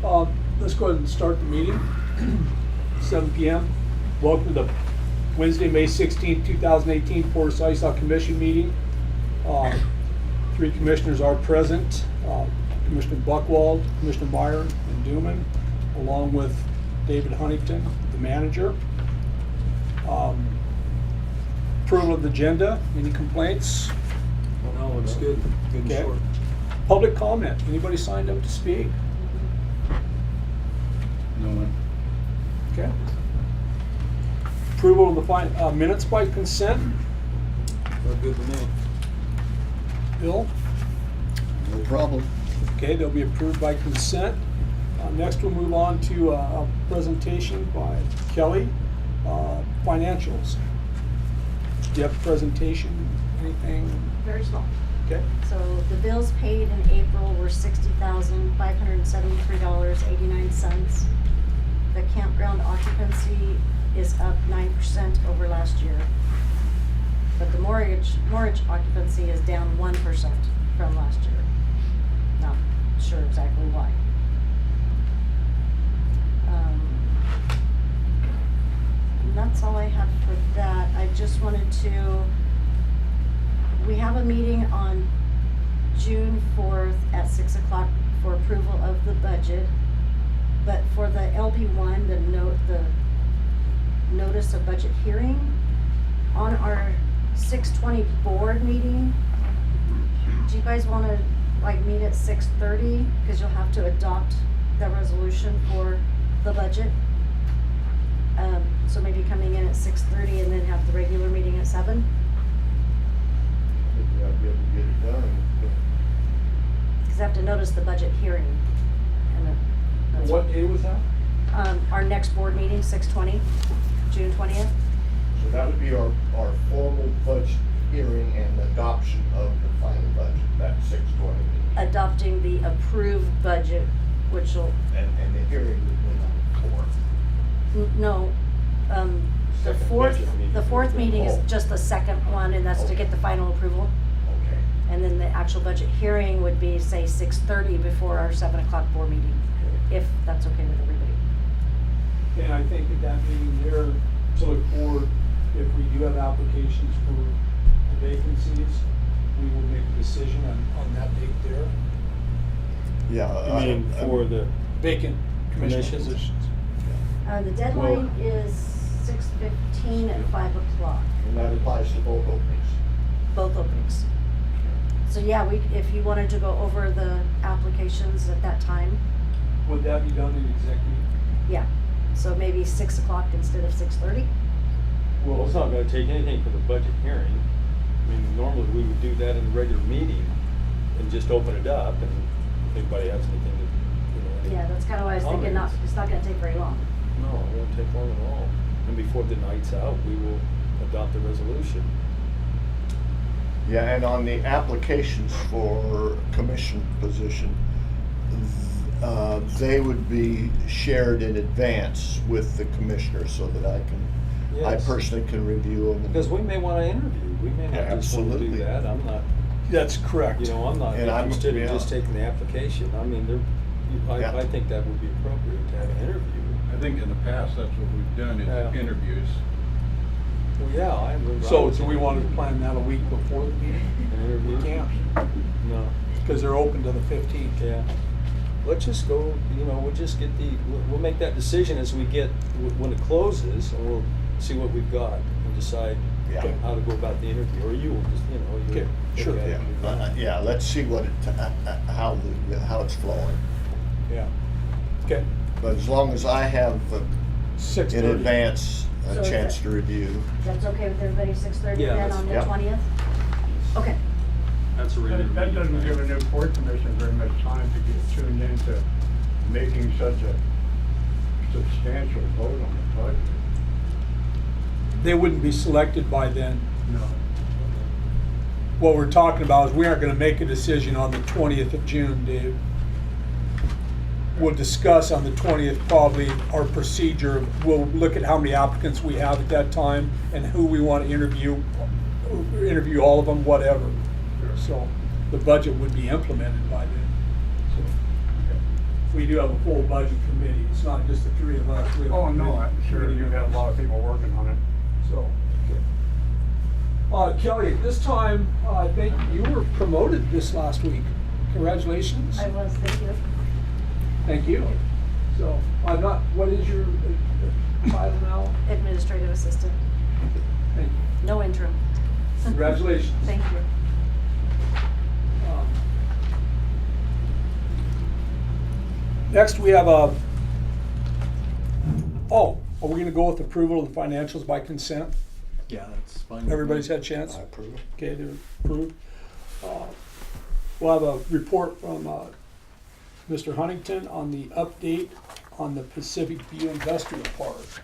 Let's go ahead and start the meeting. 7 p.m. Welcome to the Wednesday, May 16th, 2018 Port Sisaw Commission meeting. 3 commissioners are present. Commissioner Buckwald, Commissioner Meyer, and Duman, along with David Huntington, the manager. Approval of the agenda. Any complaints? No, looks good. Good and Okay. short. Public comment. Anybody signed up to speak? No one. Okay. Approval of the minutes by consent. Look good to me. Bill? No problem. Okay, they'll be approved by consent. Next, we'll move on to a presentation by Kelly, financials. Do you have a presentation, anything? Very small. Okay. So the bills paid in April were $60,573.89. The campground occupancy is up 9% over last year. But the mortgage occupancy is down 1% from last year. Not sure exactly why. And that's all I have for that. I just wanted to, we have a meeting on June 4th at 6 o'clock for approval of the budget. But for the LB1, the notice of budget hearing, on our 6:20 board meeting, do you guys want to meet at 6:30? Because you'll have to adopt the resolution for the budget. So maybe coming in at 6:30 and then have the regular meeting at 7? Maybe I'll be able to get it done. Because I have to notice the budget hearing. And What day was that? our next board meeting, 6:20, June 20th. So that would be our formal budget hearing and adoption of the final budget, that's 6:20. Adopting the approved budget, which will, And the hearing would be on the 4th. no, the Second fourth, budget meeting. the fourth meeting is Oh. just the second one, and that's to get the final approval. Okay. And then the actual budget hearing would be, say, 6:30 before our 7 o'clock board meeting, if that's okay with everybody. And I think at that meeting there, to look forward, if we do have applications for the vacancies, we will make a decision on that date there. Yeah. You mean for the, Vacant commission Commissions? positions. The deadline is 6:15 at 5 o'clock, And that applies to both openings. both openings. So yeah, if you wanted to go over the applications at that time, Would that be done in executive? yeah. So maybe 6 o'clock instead of 6:30? well, it's not gonna take anything for the budget hearing. I mean, normally we would do that in the regular meeting and just open it up, and if anybody has anything to, Yeah, that's kind of why I was thinking it's not going to take very long. No, it won't take long at all. And before the night's out, we will adopt the resolution. Yeah, and on the applications for commission position, they would be shared in advance with the commissioners so that I Yes. personally can review them. Because we may wanna interview, we may Yeah, not just wanna do absolutely. that, I'm not, That's correct. I'm not And I'm- interested in yeah. just taking the application. I mean, Yeah. I think that would be appropriate to have an interview. I think in the past, that's what we've done, Yeah. is interviews. Well, yeah, I remember. So we wanted to plan that a week before the meeting? An interview? We can't, No, because they're open to the 15th. yeah. Let's just go, we'll just get we'll make that decision as we get, when it closes, and we'll see what we've got and decide Yeah. how to go about the interview, or you will just, you'll Okay, look sure. at it Yeah, and do that. yeah, let's see what how it's flowing. Yeah. Okay. But as long as I have in 6:30. advance So a is chance it- to review. That's okay with everybody, 6:30 Yeah, then that's- on the yeah. 20th? Okay. That's a That doesn't give a new board commission very much time to get tuned into making such a substantial vote on the budget. They wouldn't be selected by then. No. What we're talking about is we aren't going to make a decision on the 20th of June, Dave. We'll discuss on the 20th probably our procedure. We'll look at how many applicants we have at that time and who we want to interview all of them, whatever. So the budget would be implemented by then. So if we do have a full budget committee, it's not just the three of us. We have a Oh, no, I'm sure committee you've got a lot of people working on it. So, Kelly, at this time, I think you were promoted this last week. Congratulations. I was, thank you. Thank you. So, I'm not, what is your title now? Administrative assistant, Thank you. no interim. Congratulations. Thank you. Next, we have are we gonna go with approval of the financials by consent? Yeah, that's fine. Everybody's had a chance? I approve. Okay, they're approved. We'll have a report from Mr. Huntington on the update on the Pacific View Industrial Park.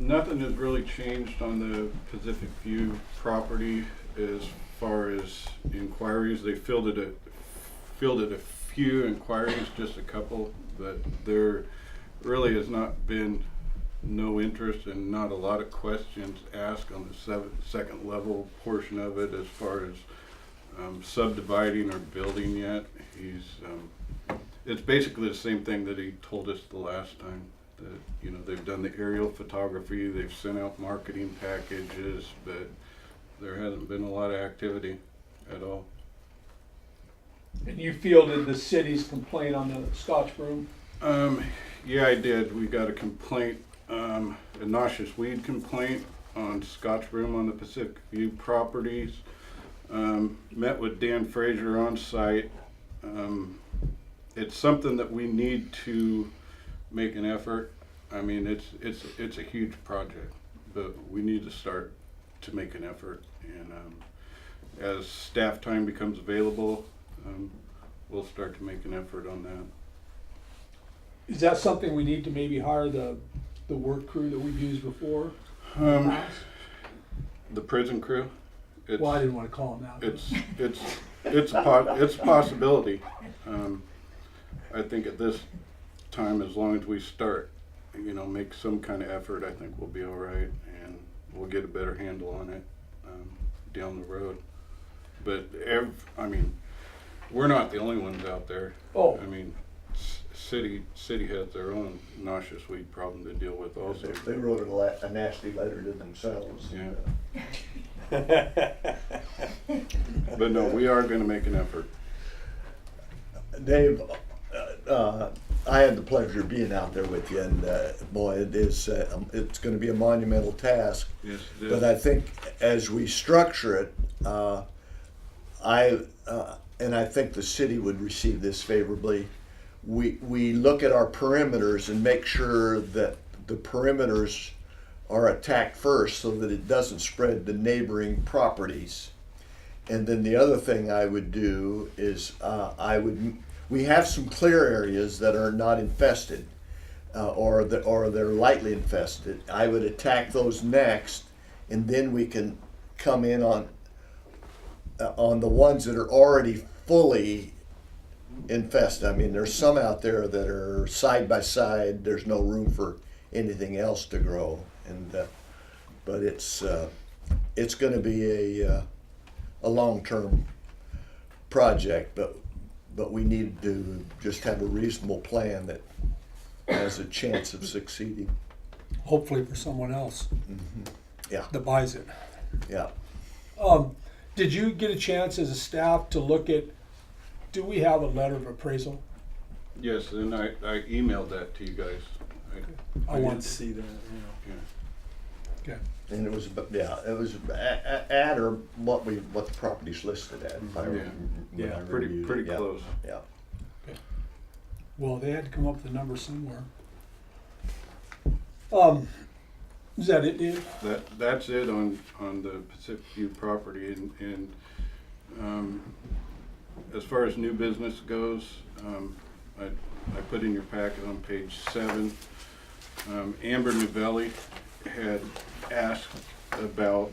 Nothing has really changed on the Pacific View property as far as inquiries. They fielded a few inquiries, just a couple, but there really has not been no interest and not a lot of questions asked on the second level portion of it as far as subdividing or building yet. It's basically the same thing that he told us the last time, that they've done the aerial photography, they've sent out marketing packages, but there hasn't been a lot of activity at all. And you fielded the city's complaint on the Scotch broom? Yeah, I did. We got a complaint, a noxious weed complaint on Scotch broom on the Pacific View properties. Met with Dan Fraser on site. It's something that we need to make an effort. I mean, it's a huge project, but we need to start to make an effort. And as staff time becomes available, we'll start to make an effort on that. Is that something we need to maybe hire the work crew that we've used before? The prison crew. Well, I didn't want to call them that. It's a possibility. I think at this time, as long as we start, make some kind of effort, I think we'll be all right, and we'll get a better handle on it down the road. But we're not the only ones out there. Oh. I mean, city has their own noxious weed problem to deal with also. They wrote a nasty letter to themselves. Yeah. But no, we are going to make an effort. Dave, I had the pleasure of being out there with you, and boy, it's going to be a monumental task. Yes, it is. But I think as we structure it, I think the city would receive this favorably. We look at our perimeters and make sure that the perimeters are attacked first so that it doesn't spread to neighboring properties. And then the other thing I would do is we have some clear areas that are not infested or they're lightly infested. I would attack those next, and then we can come in on the ones that are already fully infested. I mean, there's some out there that are side by side. There's no room for anything else to grow, but it's going to be a long-term project. But we need to just have a reasonable plan that has a chance of succeeding. Hopefully for someone else Yeah, that buys it. yeah. Did you get a chance as a staff to look at, do we have a letter of appraisal? Yes, and I emailed that to you guys. I want did see that, Yeah. Okay. And it was at or what the property's listed at. If I Yeah. when Yeah, I Pretty reviewed it. Yeah, close. Yeah. Well, they had to come up with a number somewhere. Is that it, Dave? That's it on the Pacific View property, and as far as new business goes, I put in your packet on page 7. Amber Novelli had asked about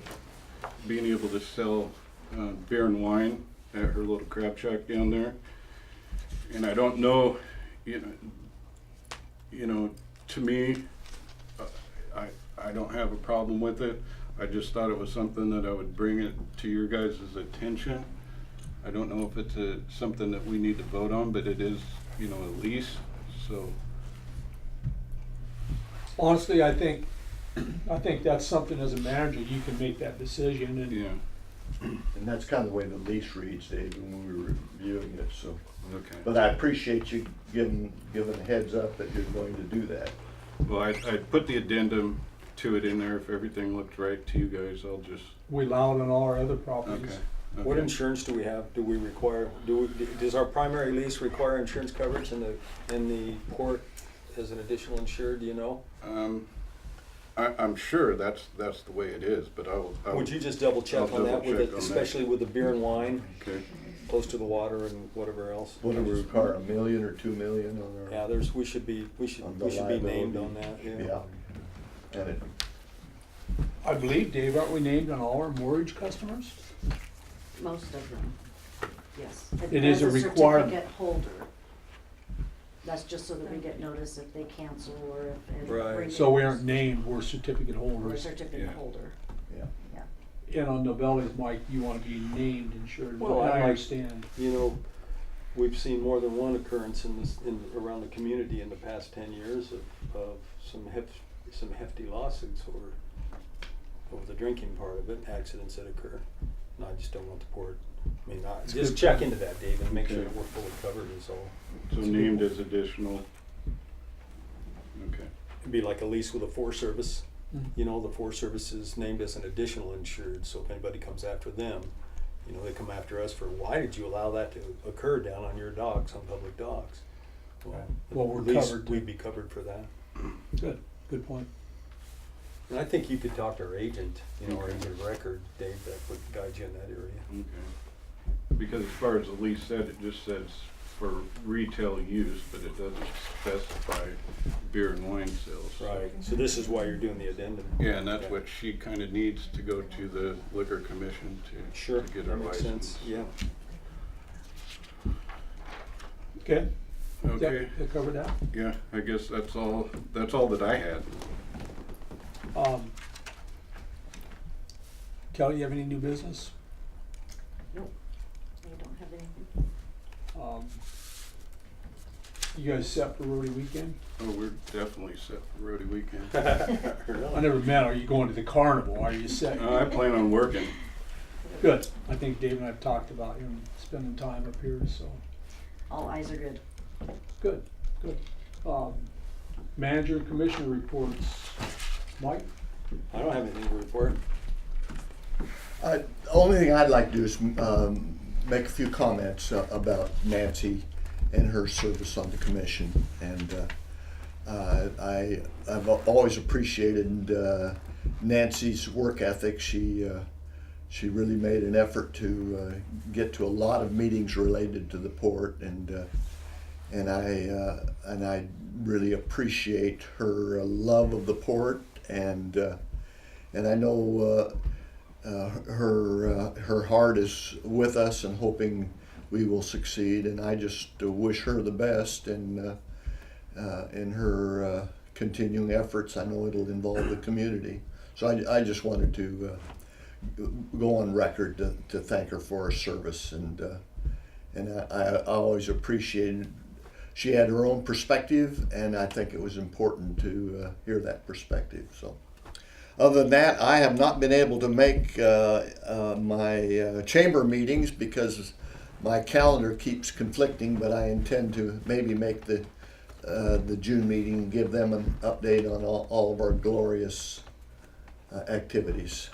being able to sell beer and wine at her little crab shack down there, and I don't know, to me, I don't have a problem with it. I just thought it was something that I would bring it to your guys' attention. I don't know if it's something that we need to vote on, but it is, you know, a lease, so. Honestly, I think that's something as a manager, you can make that decision and. Yeah, And that's kind of the way the lease reads, Dave, when we were reviewing it, so. okay. But I appreciate you giving a heads up that you're going to do that. Well, I put the addendum to it in there. If everything looked right to you guys, I'll just, We allow it on all our other properties. okay. What okay. insurance do we have? Do we require, does our primary lease require insurance coverage in the port as an additional insured, do you know? I'm sure that's the way it is, but I will. Would you just double check I'll on that, double with check it, on that. especially with the beer and wine, Okay, close to the water and whatever else? What do we require, $1 million or $2 million on our? Yeah, we should be On the named liability. on that, yeah. Yeah. And it, I believe, Dave, aren't we named on all our mortgage customers? Most of them, yes. It is As a required- certificate holder. That's just so that we get notice if they cancel or if it Right. renews. So we aren't named, we're certificate We're a holders. certificate Yeah. holder, yeah. yeah. And on Novelli's, Mike, you wanna be named insured, Well, and I I'd like- understand. You know, we've seen more than one occurrence around the community in the past 10 years of some hefty lawsuits over the drinking part of it, accidents that occur. And I just don't want the port, It's just good check point. into that, Dave, and make sure Okay. that we're fully covered is all. so named as additional. Okay, It'd be like a lease with a Forest Service. Mhm. You know, the Forest Service is named as an additional insured, so if anybody comes after them, you know, they come after us for, why did you allow that to occur down on your docks, on public docks? Well, we're at least covered. We'd be covered for that. Good point. And I think you could talk to our agent, you know, our Okay. agent of record, Dave, that would guide you in that area. okay. Because as far as the lease said, it just says for retail use, but it doesn't specify beer and wine sales. So this is why you're doing the addendum. Yeah, and that's Okay. what she kinda needs to go to the liquor commission to. Sure, to get her that makes license. sense, yeah. Okay? Okay, That covered that? yeah, I guess that's all that I had. Kelly, you have any new business? Nope, I don't have anything. You guys set for Rotary Weekend? Oh, we're definitely set for Rotary Weekend. I never met, are you going to the carnival, are you set? I plan on working. Good, I think Dave and I have talked about you and spending time up here, so, All eyes are good. good. Manager and commissioner reports, Mike? I don't have anything to report. The only thing I'd like to do is make a few comments about Nancy and her service on the commission. And I've always appreciated Nancy's work ethic. She really made an effort to get to a lot of meetings related to the port, and I really appreciate her love of the port, and I know her heart is with us and hoping we will succeed, and I just wish her the best in her continuing efforts. I know it'll involve the community, so I just wanted to go on record to thank her for her service, and I always appreciated. She had her own perspective, and I think it was important to hear that perspective. So, other than that, I have not been able to make my chamber meetings because my calendar keeps conflicting. But I intend to maybe make the June meeting and give them an update on all of our glorious activities.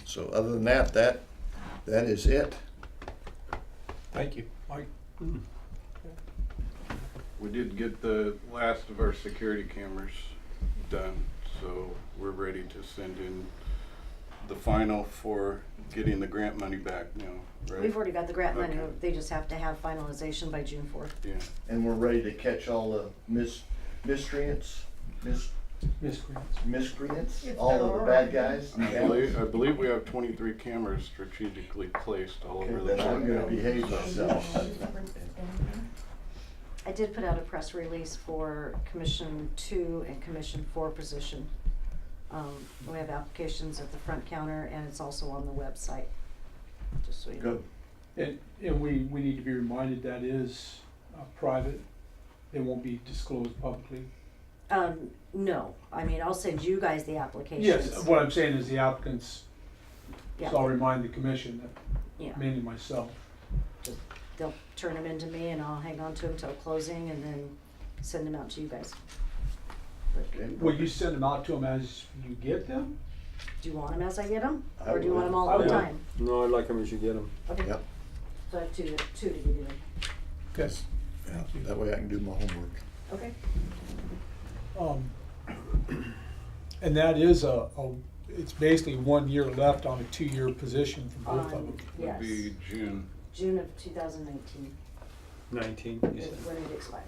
So, other than that is it. Thank you. Mike? We did get the last of our security cameras done, so we're ready to send in the final for getting the grant money back now, right? We've already got the grant money, Okay. they just have to have finalization by June 4th. Yeah, And we're ready to catch all the miscreants, Miscreants. all of the bad guys. I believe we have 23 cameras strategically placed all over Okay, the then I'm gonna port. behave myself. I did put out a press release for Commission 2 and Commission 4 position. We have applications at the front counter, and it's also on the website, just so you know. Good. And we need to be reminded that is private? They won't be disclosed publicly? No, I mean, I'll send you guys the applications. Yes, what I'm saying is the applicants, Yeah. so I'll remind the commission, that Yeah, mainly myself. they'll turn them into me and I'll hang on to them till closing and then send them out to you guys. But Okay. Will you send them out to them as you get them? do you want them as I get them? I Or do you want them would. all I at the would. time? No, I like them as you get them. Okay. Yep. So I have two to give you then. Yes. Yeah, that way I can do my homework. Okay. And that is it's basically 1 year left on a 2-year position for both of them. Would Yes. be June. June of 2019 19, you is said? when it expires.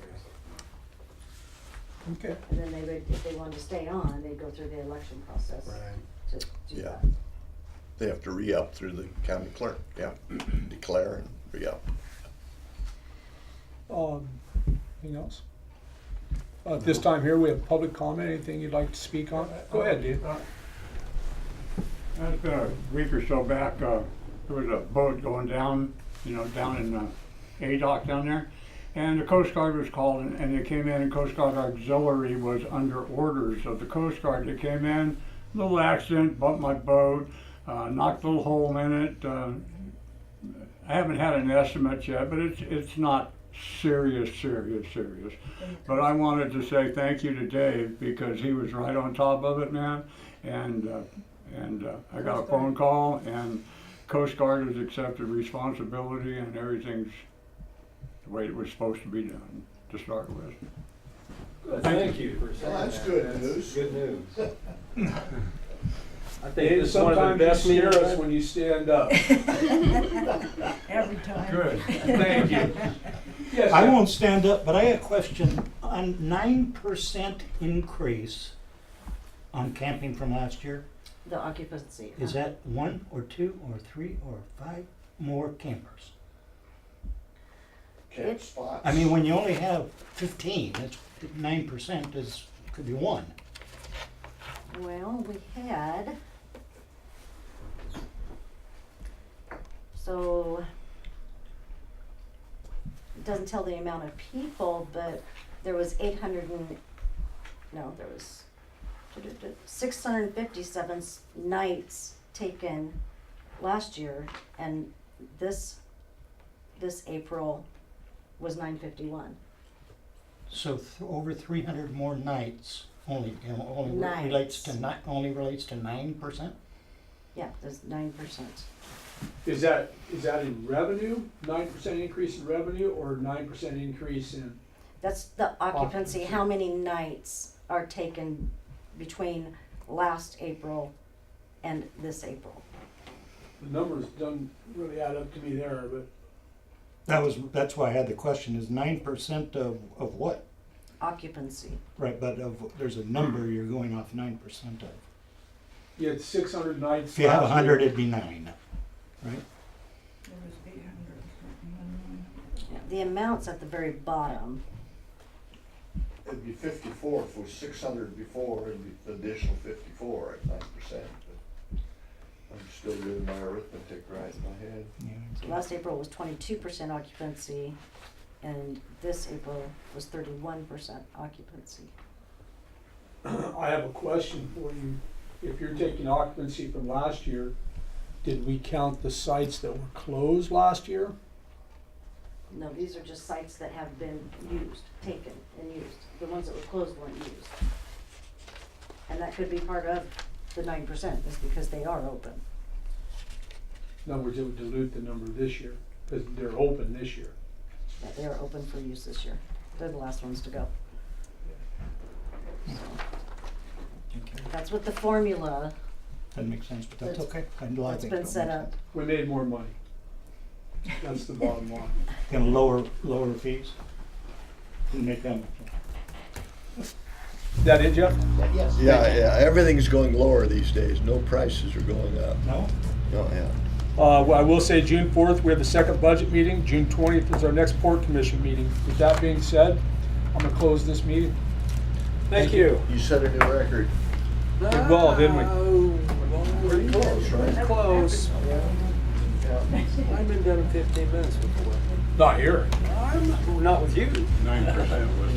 Okay. And then they would, if they wanted to stay on, they'd go through the election process to do Yeah. that. They have to re-up through the county clerk, yeah, declare and re-up. Anything else? At this time here, we have public comment. Anything you'd like to speak on? Go ahead, Dave. That's been a week or so back, there was a boat going down, down in ADOC down there. And the Coast Guard was called and they came in and Coast Guard Auxiliary was under orders of the Coast Guard. They came in, little accident, bumped my boat, knocked a little hole in it. I haven't had an estimate yet, but it's not serious. But I wanted to say thank you to Dave because he was right on top of it, man. And I got a phone call and Coast Guard has accepted responsibility and everything's the way it was supposed to be done to start with. Thank you for Well, saying that's that. good news. Good news. I think Dave, this is one of the sometimes best you scare meetings. us when you stand up. Every time. Good. Thank you. Yes, I Jeff? won't stand up, but I have a question. On 9% increase on camping from last year, The occupancy. is that 1 or 2 or 3 or 5 more campers? Camp spots. I mean, when you only have 15, that's 9% could be 1. Well, we had, so, it doesn't tell the amount of people, but there was 657 nights taken last year, and this April was 951. So over 300 more nights only Nights. relates to 9%? Yeah, that's 9%. Is that in revenue, 9% increase in revenue, or 9% increase in? That's the occupancy, Occupancy. how many nights are taken between last April and this April. The numbers don't really add up to me there, but That's why I had the question, is 9% of what? Occupancy. Right, but there's a number you're going off 9% of. you had 600 nights. If you have last 100, year. it'd be 9, right? Yeah, the amounts at the very bottom, It'd be 54 if it was 600 before, it'd be the additional 54 at 9%. But I'm still doing my arithmetic right in my head. Yeah. last April was 22% occupancy, and this April was 31% occupancy. I have a question for you. If you're taking occupancy from last year, did we count the sites that were closed last year? No, these are just sites that have been taken and used. The ones that were closed weren't used. And that could be part of the 9%, is because they are open. In other words, it would dilute the number this year, because they're open this year. Yeah, they are open for use this year. They're the last ones to go. So, Okay. that's what the formula That makes sense, but that's That's- okay. that's been set up. We made more money. That's the bottom line. Gonna lower fees? And make them. Is that it, Jeff? Yes. Yeah, everything's going lower these days, no prices are going up. No? Oh, yeah. Well, I will say June 4th, we have the second budget meeting. June 20th is our next Port Commission meeting. With that being said, I'm gonna close this meeting. Thank you. You set a new record. Did well, didn't we? Pretty close, right? Close. I've been done in 15 minutes before. Not here. I'm not with you. 9% was